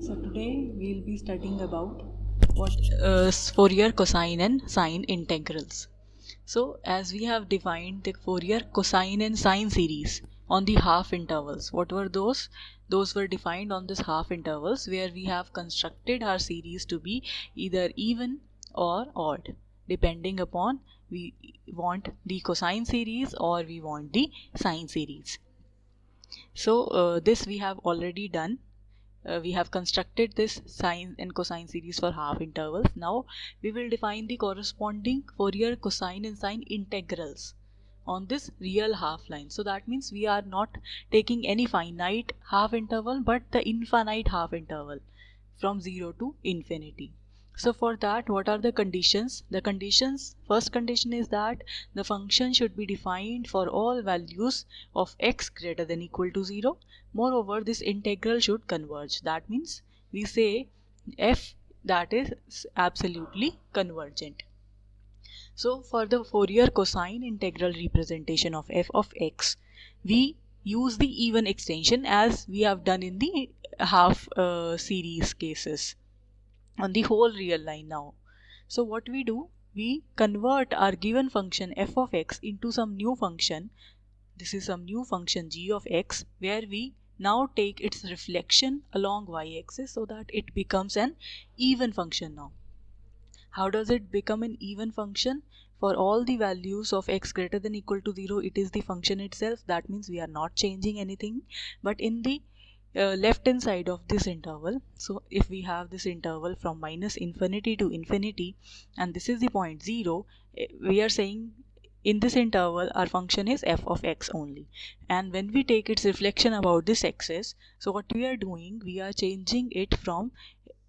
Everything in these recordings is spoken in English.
So today we'll be studying about what Fourier cosine and sine integrals. So as we have defined the Fourier cosine and sine series on the half intervals, what were those? Those were defined on this half intervals where we have constructed our series to be either even or odd, depending upon we want the cosine series or we want the sine series. So this we have already done. We have constructed this sine and cosine series for half intervals. Now we will define the corresponding Fourier cosine and sine integrals on this real half line. So that means we are not taking any finite half interval but the infinite half interval from 0 to infinity. So for that, what are the conditions? The conditions, first condition is that the function should be defined for all values of x greater than equal to 0. Moreover, this integral should converge. That means we say f that is absolutely convergent. So for the Fourier cosine integral representation of f of x, we use the even extension as we have done in the half series cases on the whole real line now. So what we do, we convert our given function f of x into some new function. This is some new function g of x where we now take its reflection along y-axis so that it becomes an even function now. How does it become an even function? For all the values of x greater than equal to 0, it is the function itself. That means we are not changing anything. But in the left hand side of this interval, so if we have this interval from minus infinity to infinity and this is the point 0, we are saying in this interval our function is f of x only, and when we take its reflection about this axis, so what we are doing, we are changing it from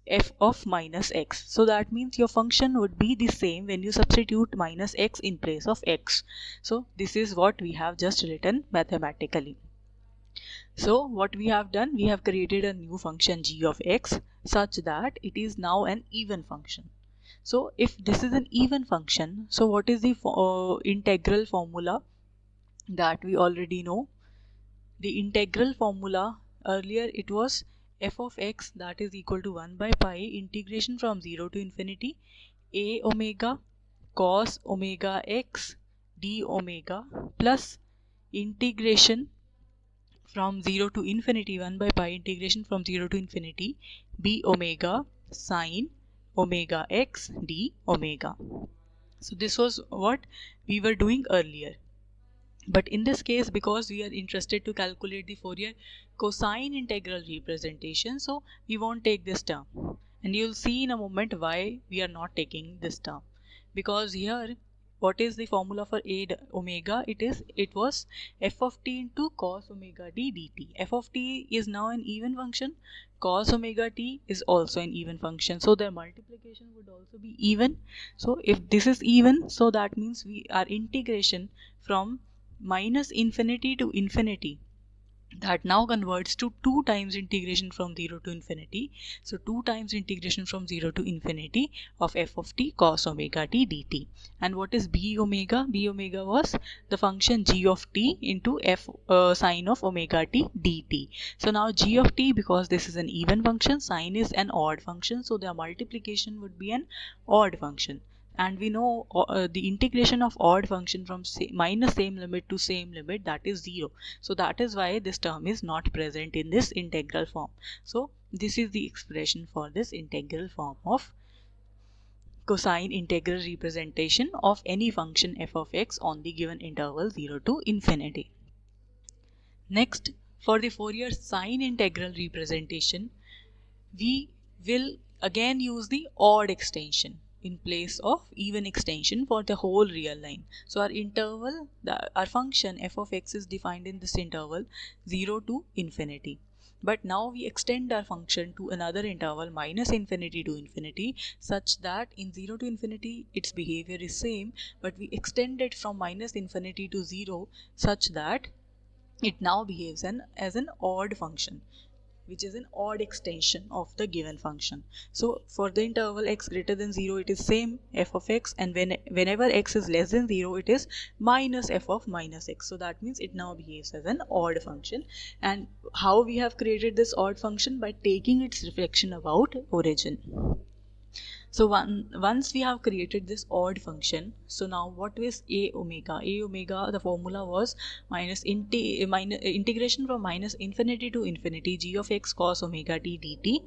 f of minus x. So that means your function would be the same when you substitute minus x in place of x. So this is what we have just written mathematically. So what we have done, we have created a new function g of x such that it is now an even function. So if this is an even function, so what is the integral formula that we already know? The integral formula earlier it was f of x that is equal to 1 by pi integration from 0 to infinity a omega cos omega x d omega plus integration from 0 to infinity 1 by pi integration from 0 to infinity b omega sine omega x d omega. So this was what we were doing earlier. But in this case, because we are interested to calculate the Fourier cosine integral representation, so we won't take this term. And you'll see in a moment why we are not taking this term. Because here, what is the formula for a omega? It was f of t into cos omega t dt. F of t is now an even function. Cos omega t is also an even function. So their multiplication would also be even. So if this is even, so that means our integration from minus infinity to infinity, that now converts to 2 times integration from 0 to infinity. So 2 times integration from 0 to infinity of f of t cos omega t dt. And what is b omega? B omega was the function g of t into f sine of omega t dt. So now g of t, because this is an even function, sine is an odd function, so the multiplication would be an odd function. And we know the integration of odd function from minus same limit to same limit, that is 0. So that is why this term is not present in this integral form. So this is the expression for this integral form of cosine integral representation of any function f of x on the given interval 0 to infinity. Next, for the Fourier sine integral representation, we will again use the odd extension in place of even extension for the whole real line. So our interval, our function f of x is defined in this interval 0 to infinity. But now we extend our function to another interval minus infinity to infinity, such that in 0 to infinity its behavior is same, but we extend it from minus infinity to 0 such that it now behaves as an odd function. which is an odd extension of the given function. So for the interval x greater than 0, it is same f of x, and whenever x is less than 0, it is minus f of minus x. So that means it now behaves as an odd function. And how we have created this odd function? By taking its reflection about origin. So once we have created this odd function, so now what is a omega? A omega, the formula was integration from minus infinity to infinity g of x cos omega t dt.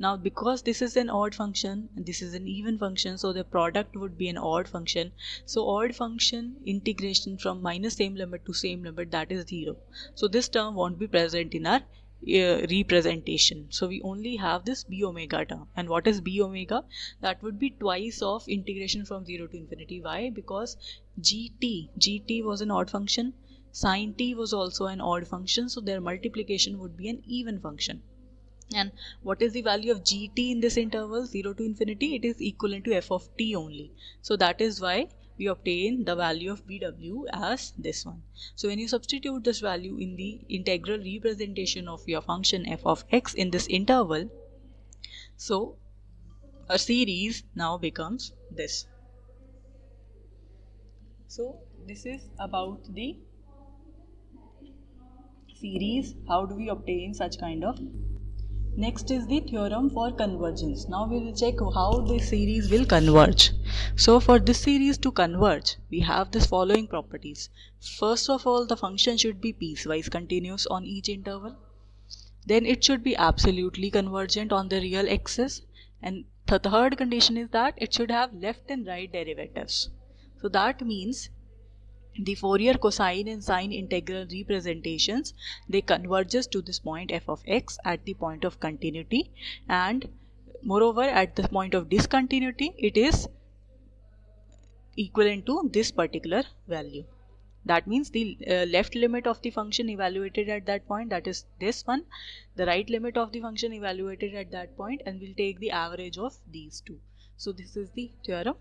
Now because this is an odd function and this is an even function, so the product would be an odd function. So odd function integration from minus same limit to same limit, that is 0. So this term won't be present in our representation. So we only have this b omega term. And what is b omega? That would be twice of integration from 0 to infinity. Why? Because gt was an odd function, sin t was also an odd function, so their multiplication would be an even function. And what is the value of gt in this interval 0 to infinity? It is equivalent to f of t only. So that is why we obtain the value of bw as this one. So when you substitute this value in the integral representation of your function f of x in this interval, so a series now becomes this. So this is about the series. How do we obtain such kind of? Next is the theorem for convergence. Now we will check how this series will converge. So for this series to converge, we have this following properties. First of all, the function should be piecewise continuous on each interval. Then it should be absolutely convergent on the real axis. And the third condition is that it should have left and right derivatives. So that means the Fourier cosine and sine integral representations, they converges to this point f of x at the point of continuity, and moreover at the point of discontinuity it is equivalent to this particular value. That means the left limit of the function evaluated at that point, that is this one, the right limit of the function evaluated at that point, and we'll take the average of these two. So this is the theorem